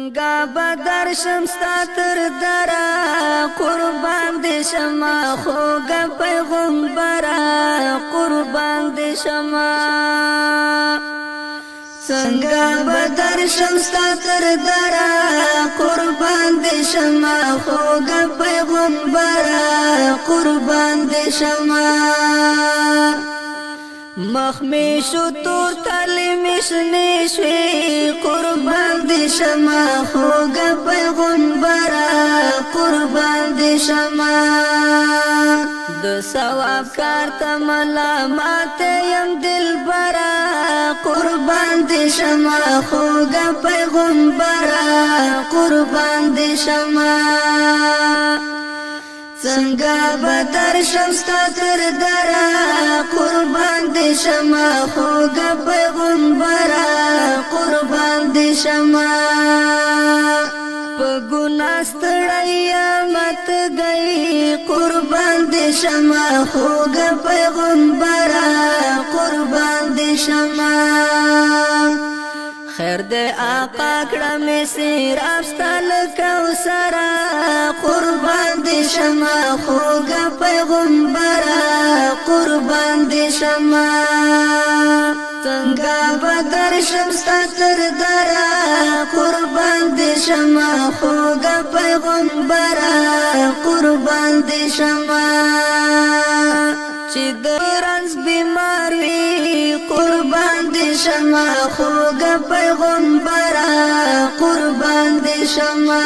څنګه بدر شمستا تر درا قربان دې شمه خوږه پیغمبره قربان دې شمه څنګه بدر شمستا تر درا قربان دې شمه خوږه پیغمبره قربان دې شمه مخمیشو تور تلی مشنی شوی قربان دی شما خوگا پیغمبرا قربان دی شما د ثواب کار تا ملامات یم دل برا قربان دی شما خوگا پیغمبرا قربان دی شما څنګه بدر شمستا تر درا قربان دې شمه خوږه پیغمبره قربان دې شمه په ګناه ستړی مت گئی قربان دې شمه خوږه پیغمبره قربان دې شمه خیر دے آقا کڑا میں سیراب ستال کوثرا قربان دے شما خوگا پیغمبرا قربان دے شما څنګه بدر شمستا تر درا قربان دے شما خوگا پیغمبرا قربان دے شما چې د رنځ بیمار وي قربان دې شمه خوږه پیغمبره قربان دې شمه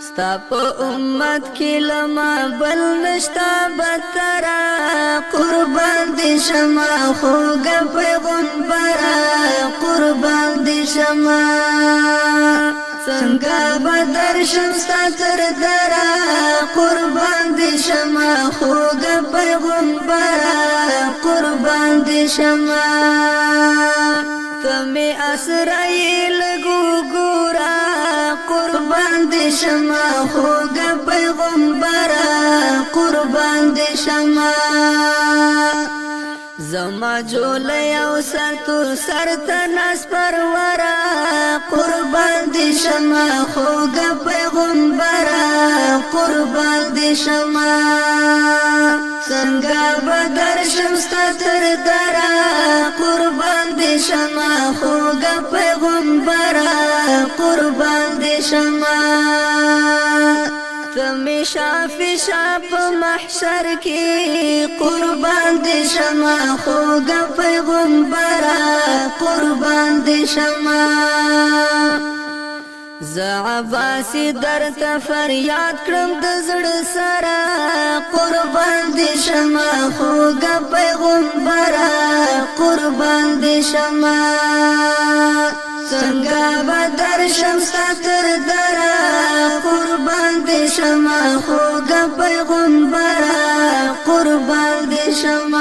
ستا په امت کې لما بل نشتا بدتره قربان دې شمه خوږه پیغمبره قربان دې شمه څنګه بدر شمستا تر درا قربان دې شمه خوږه پیغمبره قربان دې شمه تمه اسرای لګو ګورا قربان دې شمه خوږه پیغمبره قربان دې شمه زما جولې او سر تور سر تناس پرورا قربان دې شمه خوږه پیغمبره قربان دې شمه څنګه بدر شمستا تر درا قربان دې شمه خوږه پیغمبره قربان دې شمه تمه شافی شاپ محشر کی قربان دې شمه خوږه پیغمبره قربان دې شمه زعباسی درته فریاد کړم د زړه سره قربان دې شمه خوږه پیغمبره قربان دې شمه څنګه بدر شمستا تر درا قربان دې شمه خوږه پیغمبره قربان دې شمه